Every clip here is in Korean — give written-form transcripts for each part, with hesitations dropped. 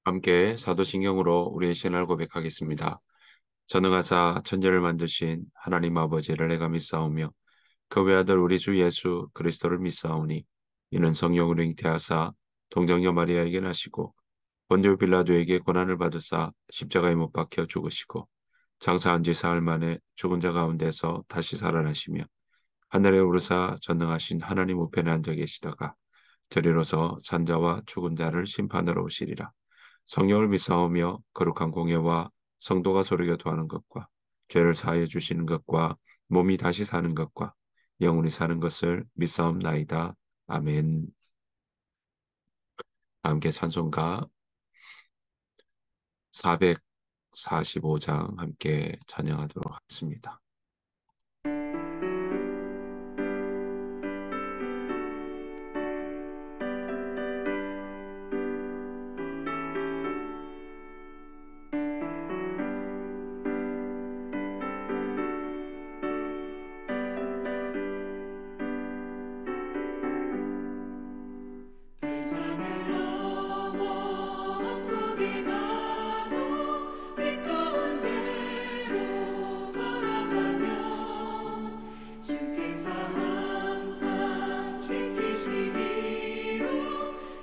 함께 사도신경으로 우리의 신앙을 고백하겠습니다. 전능하사 천지를 만드신 하나님 아버지를 내가 믿사오며 그 외아들 우리 주 예수 그리스도를 믿사오니 이는 성령으로 잉태하사 동정녀 마리아에게 나시고 본디오 빌라도에게 고난을 받으사 십자가에 못 박혀 죽으시고 장사한 지 사흘 만에 죽은 자 가운데서 다시 살아나시며 하늘에 오르사 전능하신 하나님 우편에 앉아 계시다가 저리로서 산자와 죽은 자를 심판하러 오시리라. 성령을 믿사오며 거룩한 공예와 성도가 서로 교통하는 것과 죄를 사하여 주시는 것과 몸이 다시 사는 것과 영원히 사는 것을 믿사옵나이다. 아멘. 함께 찬송가 445장 함께 찬양하도록 하겠습니다. 세상을 넘어 한국에 가도 빛가운 대로 걸어가며 주께서 항상 지키시기로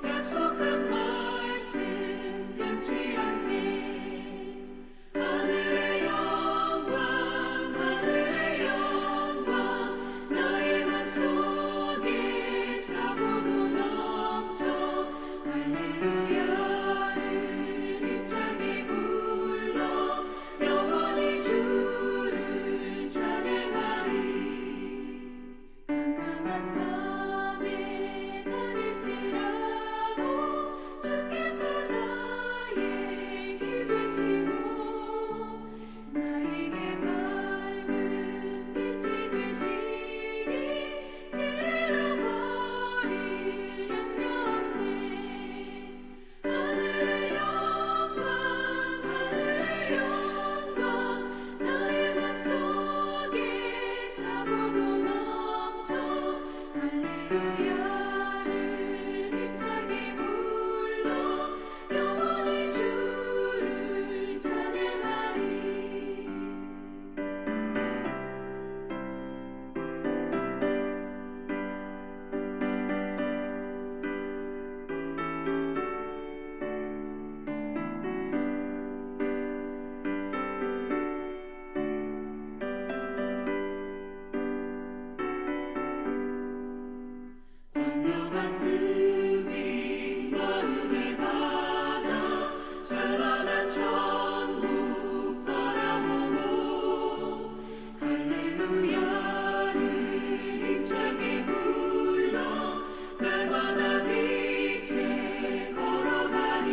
약속한 말씀 변치 않네. 하늘의 영광 하늘의 영광 나의 맘속에 차고도 넘쳐 할렐루야를 힘차게 불러 영원히 주를 찬양하리. 깜깜한 밤에 다닐지라도 주께서 나의 길 되시고 나에게 밝은 빛이 되시니 그를 잃어버릴 염려 없네. 하늘의 영광 하늘의 영광 나의 맘속에 차고도 넘쳐 할렐루야를 힘차게 불러 영원히 주를 찬양하리. 광명한 금이 마음에 받아 찬란한 천국 바라보고 할렐루야를 힘차게 불러 날마다 빛에 걸어가리.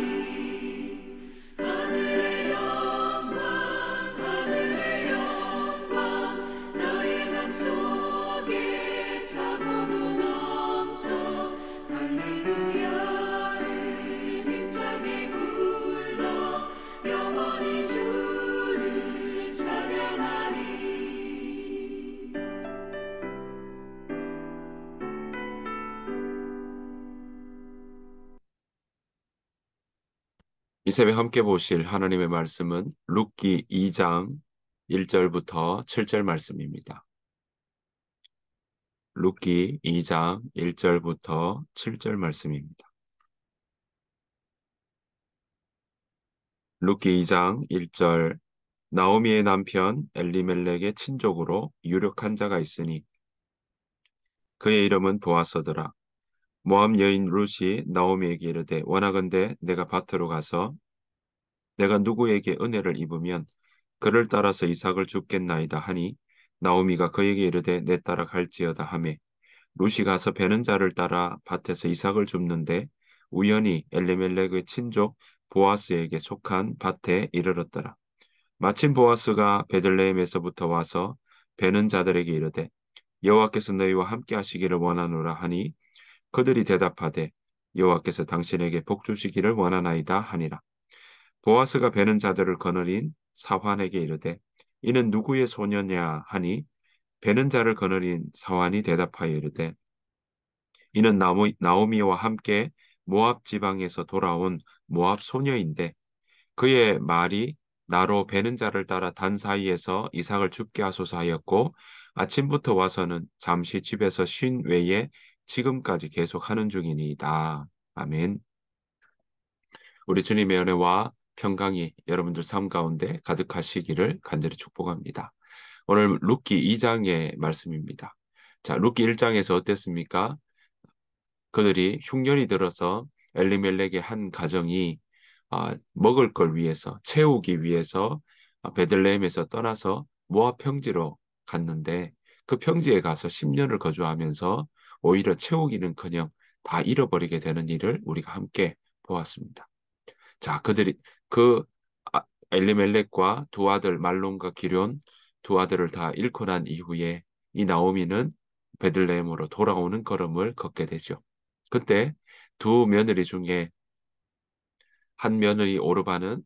하늘의 영광 하늘의 영광 나의 맘속에 차고도 넘쳐 할렐루야를 힘차게 불러 영원히 주를 찬양하리. 이 새벽 함께 보실 하나님의 말씀은 룻기 2장 1절부터 7절 말씀입니다. 룻기 2장 1절부터 7절 말씀입니다. 룻기 2장 1절 나오미의 남편 엘리멜렉의 친족으로 유력한 자가 있으니 그의 이름은 보아스더라. 모압 여인 룻이 나오미에게 이르되 원하건대 내가 밭으로 가서 내가 누구에게 은혜를 입으면 그를 따라서 이삭을 줍겠나이다 하니 나오미가 그에게 이르되 내 따라 갈지어다 하매 룻이 가서 베는 자를 따라 밭에서 이삭을 줍는데 우연히 엘리멜렉의 친족 보아스에게 속한 밭에 이르렀더라. 마침 보아스가 베들레헴에서부터 와서 베는 자들에게 이르되 여호와께서 너희와 함께 하시기를 원하노라 하니 그들이 대답하되 여호와께서 당신에게 복 주시기를 원하나이다 하니라. 보아스가 베는 자들을 거느린 사환에게 이르되 이는 누구의 소녀냐 하니 베는 자를 거느린 사환이 대답하여 이르되 이는 나오미와 함께 모압 지방에서 돌아온 모압 소녀인데 그의 말이 나로 베는 자를 따라 단 사이에서 이삭을 죽게 하소서 하였고 아침부터 와서는 잠시 집에서 쉰 외에 지금까지 계속 하는 중이니이다. 아멘. 우리 주님의 은혜와 평강이 여러분들 삶 가운데 가득하시기를 간절히 축복합니다. 오늘 룻기 2장의 말씀입니다. 자, 룻기 1장에서 어땠습니까? 그들이 흉년이 들어서 엘리멜렉의 한 가정이 먹을 걸 위해서 채우기 위해서 베들레헴에서 떠나서 모압 평지로 갔는데 그 평지에 가서 10년을 거주하면서 오히려 채우기는커녕 다 잃어버리게 되는 일을 우리가 함께 보았습니다. 자, 그들이 그 아- 엘리멜렉과 두 아들 말론과 기럨 두 아들을 다 잃고 난 이후에 이 나오미는 베들레헴으로 돌아오는 걸음을 걷게 되죠. 그때 두 며느리 중에 한 며느리 오르바는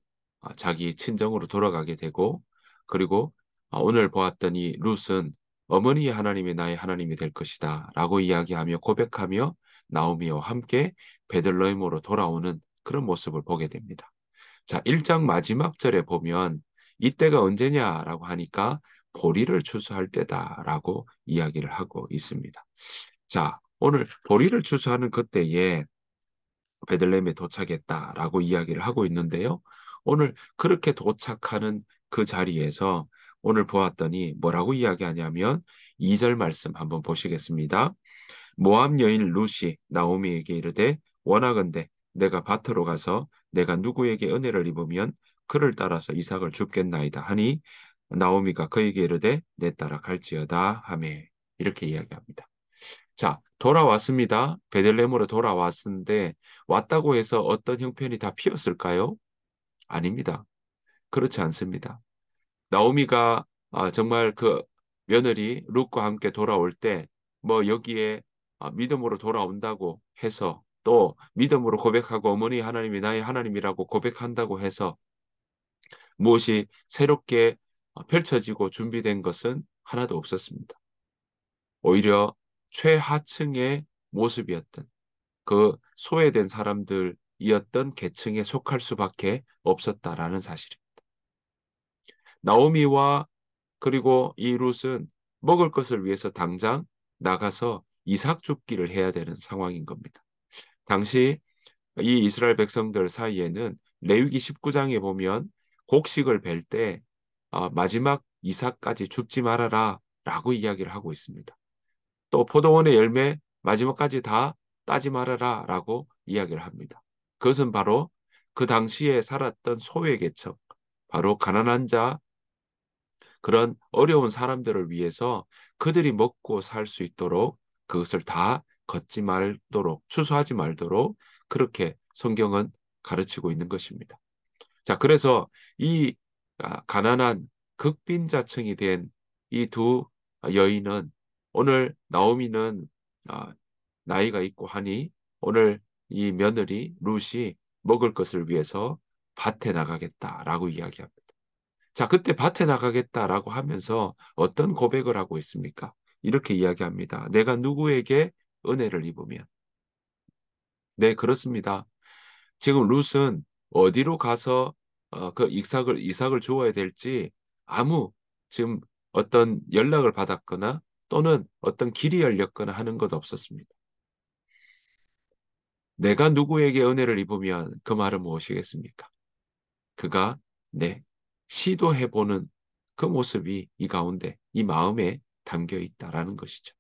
자기 친정으로 돌아가게 되고 그리고 오늘 보았던 이 룻은 어머니의 하나님이 나의 하나님이 될 것이다 라고 이야기하며 고백하며 나오미와 함께 베들레헴으로 돌아오는 그런 모습을 보게 됩니다. 자, 1장 마지막 절에 보면 이때가 언제냐라고 하니까 보리를 추수할 때다라고 이야기를 하고 있습니다. 자, 오늘 보리를 추수하는 그때에 베들레헴에 도착했다라고 이야기를 하고 있는데요. 오늘 그렇게 도착하는 그 자리에서 오늘 보았더니 뭐라고 이야기하냐면 2절 말씀 한번 보시겠습니다. 모압 여인 룻이 나오미에게 이르되 원하건대 내가 밭으로 가서 내가 누구에게 은혜를 입으면 그를 따라서 이삭을 줍겠나이다 하니 나오미가 그에게 이르되 내 따라 갈지어다 하매 이렇게 이야기합니다. 자, 돌아왔습니다. 베들레헴으로 돌아왔는데 왔다고 해서 어떤 형편이 다 피었을까요? 아닙니다. 그렇지 않습니다. 나오미가 정말 그 며느리 룻과 함께 돌아올 때 뭐 여기에 믿음으로 돌아온다고 해서 또 믿음으로 고백하고 어머니 하나님이 나의 하나님이라고 고백한다고 해서 무엇이 새롭게 펼쳐지고 준비된 것은 하나도 없었습니다. 오히려 최하층의 모습이었던 그 소외된 사람들이었던 계층에 속할 수밖에 없었다라는 사실입니다. 나오미와 그리고 이 룻은 먹을 것을 위해서 당장 나가서 이삭 줍기를 해야 되는 상황인 겁니다. 당시 이 이스라엘 백성들 사이에는 레위기 19장에 보면 곡식을 벨 때 마지막 이삭까지 줍지 말아라 라고 이야기를 하고 있습니다. 또 포도원의 열매 마지막까지 다 따지 말아라 라고 이야기를 합니다. 그것은 바로 그 당시에 살았던 소외계층, 바로 가난한 자, 그런 어려운 사람들을 위해서 그들이 먹고 살 수 있도록 그것을 다 걷지 말도록, 추수하지 말도록 그렇게 성경은 가르치고 있는 것입니다. 자, 그래서 이 가난한 극빈자층이 된 이 두 여인은 오늘 나오미는 아, 나이가 있고 하니 오늘 이 며느리 룻이 먹을 것을 위해서 밭에 나가겠다라고 이야기합니다. 자, 그때 밭에 나가겠다라고 하면서 어떤 고백을 하고 있습니까? 이렇게 이야기합니다. 내가 누구에게 은혜를 입으면. 네, 그렇습니다. 지금 룻은 어디로 가서 그 이삭을 주어야 될지 아무 지금 어떤 연락을 받았거나 또는 어떤 길이 열렸거나 하는 것 없었습니다. 내가 누구에게 은혜를 입으면 그 말은 무엇이겠습니까? 그가 네, 시도해보는 그 모습이 이 가운데, 이 마음에 담겨 있다라는 것이죠.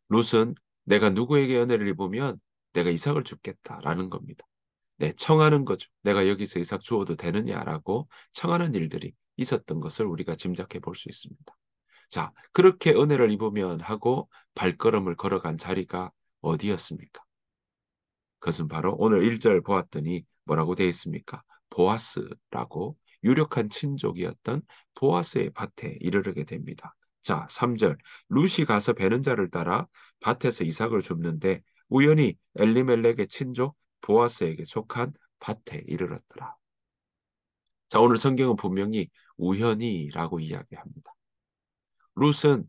룻은 내가 누구에게 은혜를 입으면 내가 이삭을 줍겠다라는 겁니다. 네, 청하는 거죠. 내가 여기서 이삭 주어도 되느냐라고 청하는 일들이 있었던 것을 우리가 짐작해 볼 수 있습니다. 자, 그렇게 은혜를 입으면 하고 발걸음을 걸어간 자리가 어디였습니까? 그것은 바로 오늘 1절 보았더니 뭐라고 되어 있습니까? 보아스라고 유력한 친족이었던 보아스의 밭에 이르르게 됩니다. 자, 3절. 룻이 가서 베는 자를 따라 밭에서 이삭을 줍는데 우연히 엘리멜렉의 친족 보아스에게 속한 밭에 이르렀더라. 자, 오늘 성경은 분명히 우연히라고 이야기합니다. 룻은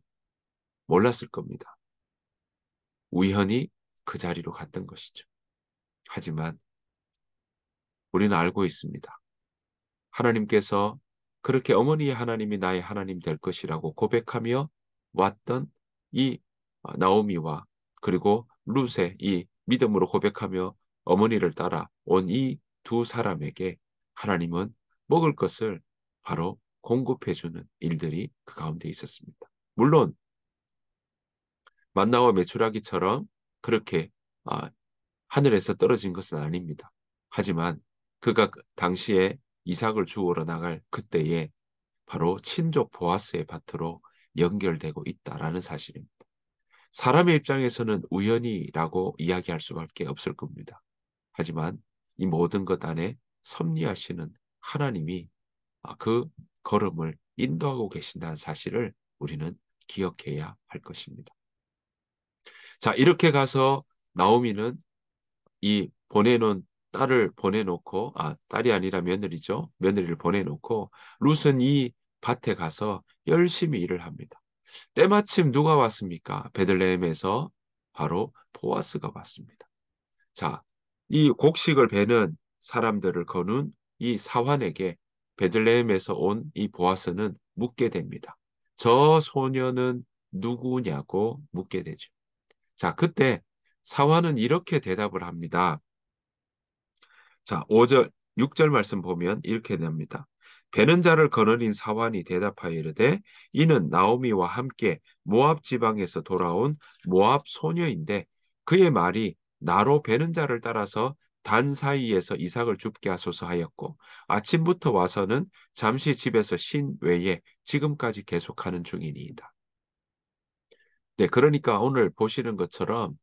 몰랐을 겁니다. 우연히 그 자리로 갔던 것이죠. 하지만 우리는 알고 있습니다. 하나님께서 그렇게 어머니의 하나님이 나의 하나님 될 것이라고 고백하며 왔던 이 나오미와 그리고 룻의 이 믿음으로 고백하며 어머니를 따라 온 이 두 사람에게 하나님은 먹을 것을 바로 공급해주는 일들이 그 가운데 있었습니다. 물론 만나와 메추라기처럼 그렇게 아, 하늘에서 떨어진 것은 아닙니다. 하지만 그가 당시에 이삭을 주우러 나갈 그때에 바로 친족 보아스의 밭으로 연결되고 있다라는 사실입니다. 사람의 입장에서는 우연이라고 이야기할 수밖에 없을 겁니다. 하지만 이 모든 것 안에 섭리하시는 하나님이 그 걸음을 인도하고 계신다는 사실을 우리는 기억해야 할 것입니다. 자, 이렇게 가서 나오미는 이 보내놓은 딸을 보내놓고, 딸이 아니라 며느리죠. 며느리를 보내놓고, 룻은 이 밭에 가서 열심히 일을 합니다. 때마침 누가 왔습니까? 베들레헴에서 바로 보아스가 왔습니다. 자, 이 곡식을 베는 사람들을 거는 이 사환에게 베들레헴에서 온 이 보아스는 묻게 됩니다. 저 소녀는 누구냐고 묻게 되죠. 자, 그때 사환은 이렇게 대답을 합니다. 자, 5절, 6절 말씀 보면 이렇게 됩니다. 베는 자를 거느린 사환이 대답하여 이르되 이는 나오미와 함께 모압 지방에서 돌아온 모압 소녀인데 그의 말이 나로 베는 자를 따라서 단 사이에서 이삭을 줍게 하소서 하였고 아침부터 와서는 잠시 집에서 쉰 외에 지금까지 계속하는 중이니이다. 네, 그러니까 오늘 보시는 것처럼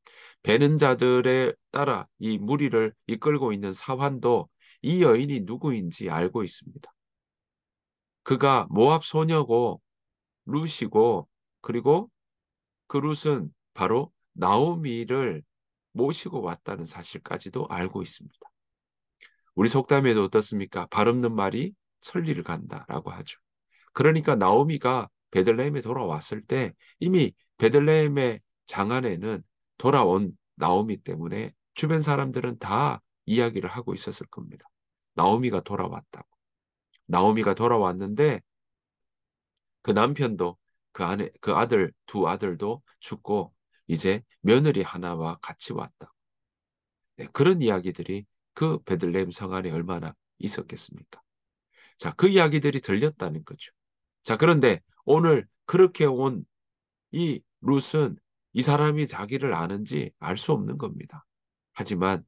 베는 자들에 따라 이 무리를 이끌고 있는 사환도 이 여인이 누구인지 알고 있습니다. 그가 모압 소녀고 룻이고 그리고 그 룻은 바로 나오미를 모시고 왔다는 사실까지도 알고 있습니다. 우리 속담에도 어떻습니까? 발 없는 말이 천리를 간다라고 하죠. 그러니까 나오미가 베들레헴에 돌아왔을 때 이미 베들레헴의 장안에는 돌아온 나오미 때문에 주변 사람들은 다 이야기를 하고 있었을 겁니다. 나오미가 돌아왔다고. 나오미가 돌아왔는데 그 남편도 그 아들, 두 아들도 죽고 이제 며느리 하나와 같이 왔다. 네, 그런 이야기들이 그 베들레헴 성 안에 얼마나 있었겠습니까? 자, 그 이야기들이 들렸다는 거죠. 자, 그런데 오늘 그렇게 온 이 룻은 이 사람이 자기를 아는지 알 수 없는 겁니다. 하지만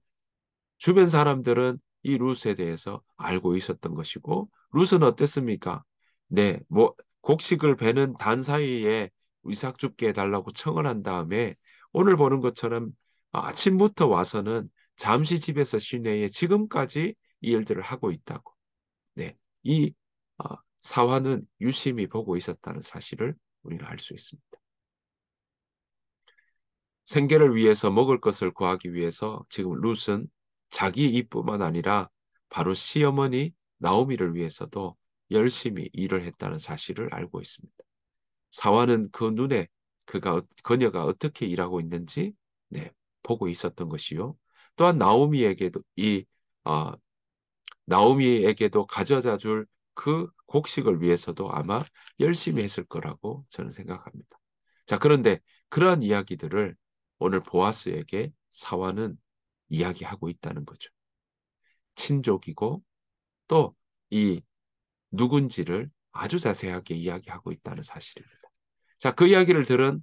주변 사람들은 이 룻에 대해서 알고 있었던 것이고, 룻은 어땠습니까? 네, 뭐, 곡식을 베는 단 사이에 이삭 죽게 해달라고 청을 한 다음에 오늘 보는 것처럼 아침부터 와서는 잠시 집에서 쉰 후에 지금까지 이 일들을 하고 있다고. 네, 이 사화는 유심히 보고 있었다는 사실을 우리는 알 수 있습니다. 생계를 위해서 먹을 것을 구하기 위해서 지금 룻은 자기 이뿐만 아니라 바로 시어머니 나오미를 위해서도 열심히 일을 했다는 사실을 알고 있습니다. 사화는 그 눈에 그녀가 어떻게 일하고 있는지 네, 보고 있었던 것이요. 또한 어, 나오미에게도 가져다 줄 그 곡식을 위해서도 아마 열심히 했을 거라고 저는 생각합니다. 자, 그런데 그러한 이야기들을 오늘 보아스에게 사화는 이야기하고 있다는 거죠. 친족이고 또 이 누군지를 아주 자세하게 이야기하고 있다는 사실입니다. 자, 그 이야기를 들은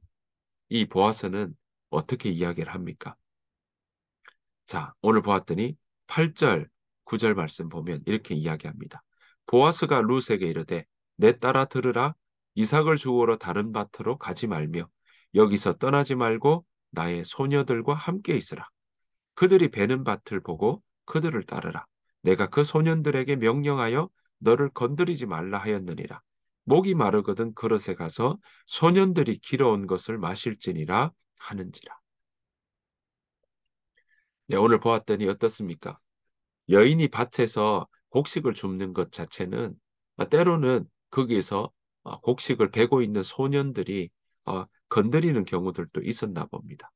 이 보아스는 어떻게 이야기를 합니까? 자, 오늘 보았더니 8절, 9절 말씀 보면 이렇게 이야기합니다. 보아스가 룻에게 이르되 내 딸아 들으라 이삭을 주우러 다른 밭으로 가지 말며 여기서 떠나지 말고 나의 소녀들과 함께 있으라. 그들이 베는 밭을 보고 그들을 따르라. 내가 그 소년들에게 명령하여 너를 건드리지 말라 하였느니라. 목이 마르거든 그릇에 가서 소년들이 길어온 것을 마실지니라 하는지라. 네, 오늘 보았더니 어떻습니까? 여인이 밭에서 곡식을 줍는 것 자체는 때로는 거기에서 곡식을 베고 있는 소년들이 건드리는 경우들도 있었나 봅니다.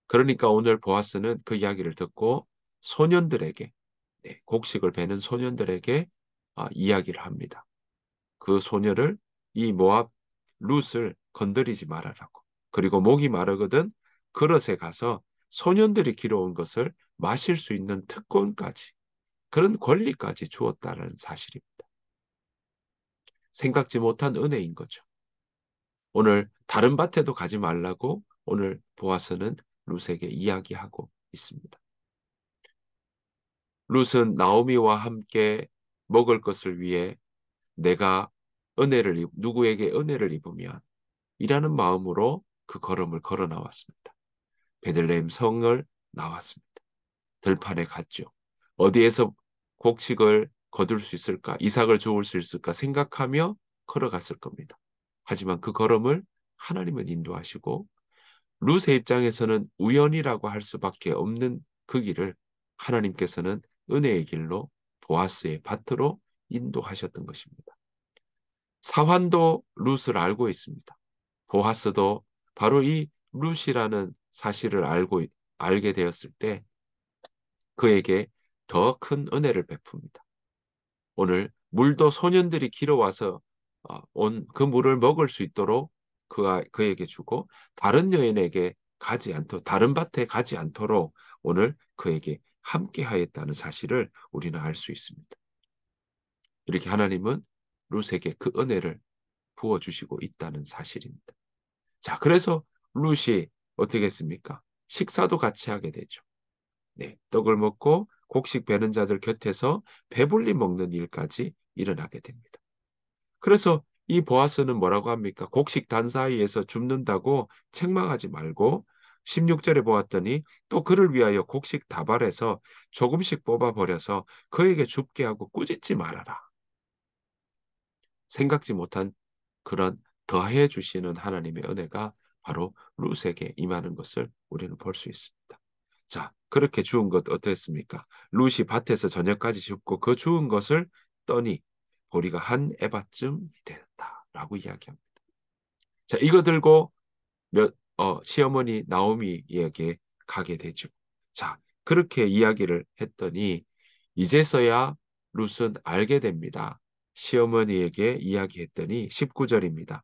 그러니까 오늘 보아스는 그 이야기를 듣고 소년들에게, 곡식을 베는 소년들에게 이야기를 합니다. 그 소녀를, 이 모압 룻을 건드리지 말아라고. 그리고 목이 마르거든 그릇에 가서 소년들이 길어온 것을 마실 수 있는 특권까지, 그런 권리까지 주었다는 사실입니다. 생각지 못한 은혜인 거죠. 오늘 다른 밭에도 가지 말라고 오늘 보아스는 룻에게 이야기하고 있습니다. 룻은 나오미와 함께 먹을 것을 위해 내가 누구에게 은혜를 입으면 이라는 마음으로 그 걸음을 걸어 나왔습니다. 베들레헴 성을 나왔습니다. 들판에 갔죠. 어디에서 곡식을 거둘 수 있을까, 이삭을 주울 수 있을까 생각하며 걸어갔을 겁니다. 하지만 그 걸음을 하나님은 인도하시고 룻의 입장에서는 우연이라고 할 수밖에 없는 그 길을 하나님께서는 은혜의 길로 보아스의 밭으로 인도하셨던 것입니다. 사환도 룻을 알고 있습니다. 보아스도 바로 이 룻이라는 사실을 알게 되었을 때 그에게 더 큰 은혜를 베풉니다. 오늘 물도 소년들이 길어와서 온 그 물을 먹을 수 있도록 그에게 주고 다른 여인에게 다른 밭에 가지 않도록 오늘 그에게 함께 하였다는 사실을 우리는 알 수 있습니다. 이렇게 하나님은 룻에게 그 은혜를 부어주시고 있다는 사실입니다. 자, 그래서 룻이 어떻게 했습니까? 식사도 같이 하게 되죠. 떡을 먹고 곡식 베는 자들 곁에서 배불리 먹는 일까지 일어나게 됩니다. 그래서 이 보아스는 뭐라고 합니까? 곡식 단 사이에서 줍는다고 책망하지 말고 16절에 보았더니 또 그를 위하여 곡식 다발에서 조금씩 뽑아버려서 그에게 줍게 하고 꾸짖지 말아라. 생각지 못한 그런 더해 주시는 하나님의 은혜가 바로 룻에게 임하는 것을 우리는 볼 수 있습니다. 자, 그렇게 주운 것 어땠습니까? 룻이 밭에서 저녁까지 줍고 그 주운 것을 떠니 보리가 한 에바쯤 되었다라고 이야기합니다. 자, 이거 들고 시어머니 나오미에게 가게 되죠. 자, 그렇게 이야기를 했더니 이제서야 룻은 알게 됩니다. 시어머니에게 이야기했더니 19절입니다.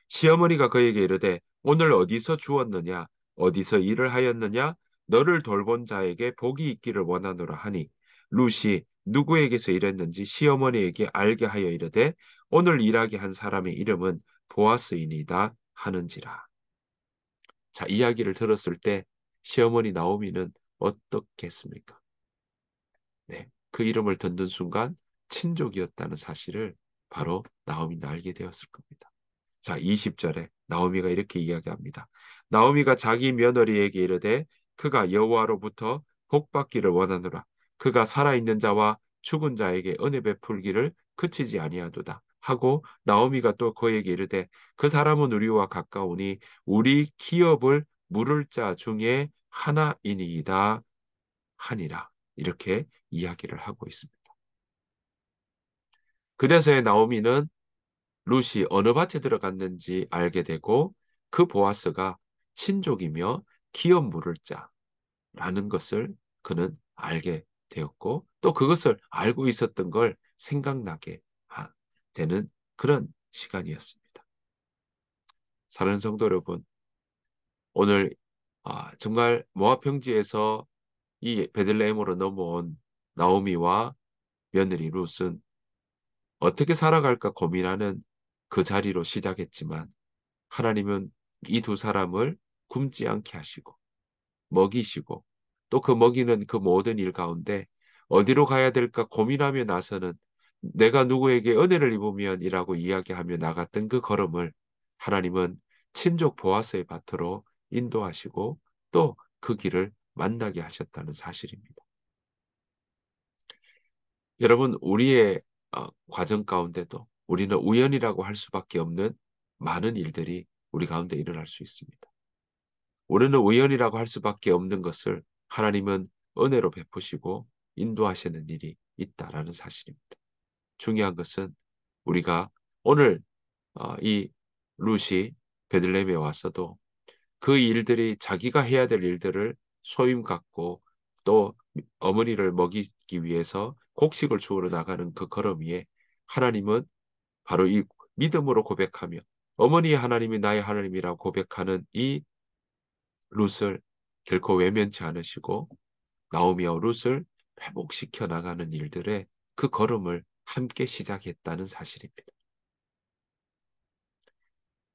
시어머니가 그에게 이르되 오늘 어디서 주었느냐 어디서 일을 하였느냐 너를 돌본 자에게 복이 있기를 원하노라 하니 룻이 누구에게서 일했는지 시어머니에게 알게 하여 이르되 오늘 일하게 한 사람의 이름은 보아스이니다 하는지라. 자, 이야기를 들었을 때 시어머니 나오미는 어떻겠습니까? 그 이름을 듣는 순간 친족이었다는 사실을 바로 나오미는 알게 되었을 겁니다. 자, 20절에 나오미가 이렇게 이야기합니다. 나오미가 자기 며느리에게 이르되 그가 여호와로부터 복받기를 원하노라. 그가 살아있는 자와 죽은 자에게 은혜 베풀기를 그치지 아니하도다. 하고 나오미가 또 그에게 이르되 그 사람은 우리와 가까우니 우리 기업을 물을 자 중에 하나이니이다 하니라. 이렇게 이야기를 하고 있습니다. 그제서야 나오미는 룻이 어느 밭에 들어갔는지 알게 되고 그 보아스가 친족이며 기업 물을 자라는 것을 그는 알게 되었고 또 그것을 알고 있었던 걸 생각나게 되는 그런 시간이었습니다. 사랑하는 성도 여러분, 오늘 정말 모압 평지에서 이 베들레헴으로 넘어온 나오미와 며느리 룻은 어떻게 살아갈까 고민하는 그 자리로 시작했지만 하나님은 이 두 사람을 굶지 않게 하시고 먹이시고 또 그 먹이는 그 모든 일 가운데 어디로 가야 될까 고민하며 나서는 내가 누구에게 은혜를 입으면이라고 이야기하며 나갔던 그 걸음을 하나님은 친족 보아스의 밭으로 인도하시고 또 그 길을 만나게 하셨다는 사실입니다. 여러분, 우리의 과정 가운데도 우리는 우연이라고 할 수밖에 없는 많은 일들이 우리 가운데 일어날 수 있습니다. 우리는 우연이라고 할 수밖에 없는 것을 하나님은 은혜로 베푸시고 인도하시는 일이 있다라는 사실입니다. 중요한 것은 우리가 오늘 이 룻이 베들레헴에 와서도 그 일들이 자기가 해야 될 일들을 소임 갖고 또 어머니를 먹이기 위해서 곡식을 주우러 나가는 그 걸음 위에 하나님은 바로 이 믿음으로 고백하며 어머니의 하나님이 나의 하나님이라고 고백하는 이 룻을 결코 외면치 않으시고 나오미와 룻을 회복시켜 나가는 일들의 그 걸음을 함께 시작했다는 사실입니다.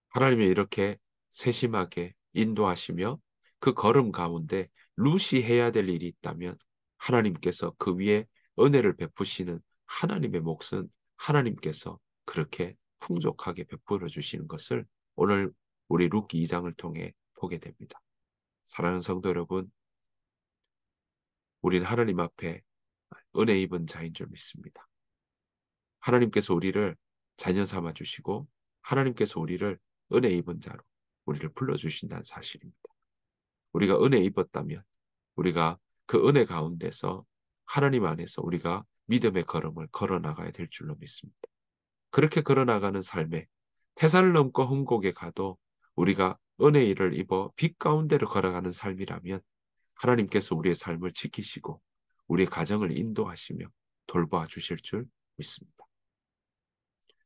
하나님이 이렇게 세심하게 인도하시며 그 걸음 가운데 룻이 해야 될 일이 있다면 하나님께서 그 위에 은혜를 베푸시는 하나님의 몫은 하나님께서 그렇게 풍족하게 베풀어 주시는 것을 오늘 우리 룻기 2장을 통해 보게 됩니다. 사랑하는 성도 여러분, 우리는 하나님 앞에 은혜 입은 자인 줄 믿습니다. 하나님께서 우리를 자녀 삼아 주시고 하나님께서 우리를 은혜 입은 자로 우리를 불러주신다는 사실입니다. 우리가 은혜 입었다면 우리가 그 은혜 가운데서 하나님 안에서 우리가 믿음의 걸음을 걸어 나가야 될 줄로 믿습니다. 그렇게 걸어 나가는 삶에 태산을 넘고 흠곡에 가도 우리가 은혜를 입어 빛 가운데로 걸어가는 삶이라면 하나님께서 우리의 삶을 지키시고 우리의 가정을 인도하시며 돌봐 주실 줄 믿습니다.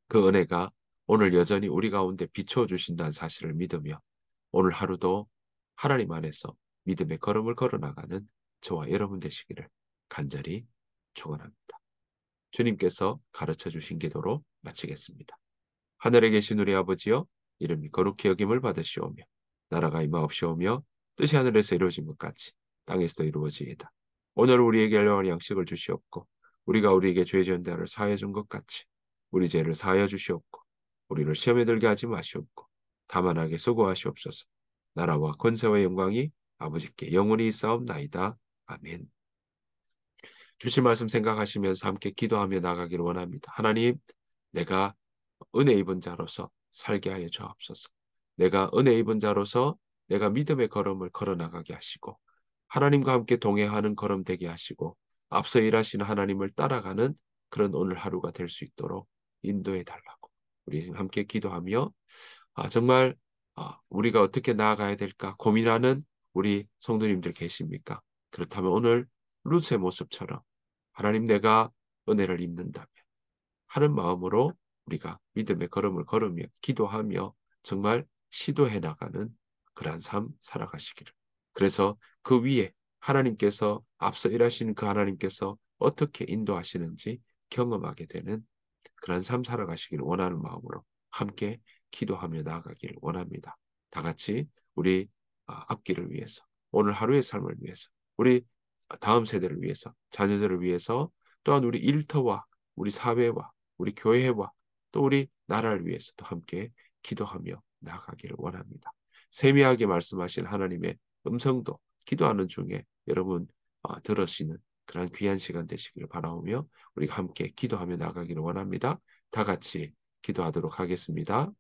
그 은혜가 오늘 여전히 우리 가운데 비춰 주신다는 사실을 믿으며 오늘 하루도 하나님 안에서 믿음의 걸음을 걸어나가는 저와 여러분 되시기를 간절히 축원합니다. 주님께서 가르쳐 주신 기도로 마치겠습니다. 하늘에 계신 우리 아버지여, 이름이 거룩히 여김을 받으시오며 나라가 임하옵시오며 뜻이 하늘에서 이루어진 것 같이 땅에서도 이루어지이다. 오늘 우리에게 일용할 양식을 주시옵고 우리가 우리에게 죄 지은 자를 사하여 준 것 같이 우리 죄를 사하여 주시옵고 우리를 시험에 들게 하지 마시옵고 다만 악에 수고하시옵소서. 나라와 권세와 영광이 아버지께 영원히 있사옵나이다. 아멘. 주신 말씀 생각하시면서 함께 기도하며 나가기를 원합니다. 하나님, 내가 은혜 입은 자로서 살게 하여 주옵소서. 내가 은혜 입은 자로서 내가 믿음의 걸음을 걸어 나가게 하시고 하나님과 함께 동행하는 걸음 되게 하시고 앞서 일하시는 하나님을 따라가는 그런 오늘 하루가 될 수 있도록 인도해 달라고 우리 함께 기도하며 정말 우리가 어떻게 나아가야 될까 고민하는 우리 성도님들 계십니까? 그렇다면 오늘 룻의 모습처럼 하나님 내가 은혜를 입는다면 하는 마음으로 우리가 믿음의 걸음을 걸으며 기도하며 정말 시도해 나가는 그러한 삶 살아가시기를. 그래서 그 위에 하나님께서 앞서 일하시는 그 하나님께서 어떻게 인도하시는지 경험하게 되는 그런 삶 살아가시기를 원하는 마음으로 함께 기도하며 나아가기를 원합니다. 다 같이 우리 앞길을 위해서, 오늘 하루의 삶을 위해서, 우리 다음 세대를 위해서, 자녀들을 위해서, 또한 우리 일터와 우리 사회와 우리 교회와 또 우리 나라를 위해서도 함께 기도하며 나아가기를 원합니다. 세미하게 말씀하신 하나님의 음성도 기도하는 중에 여러분 들으시는 그런 귀한 시간 되시기를 바라오며 우리가 함께 기도하며 나가기를 원합니다. 다 같이 기도하도록 하겠습니다.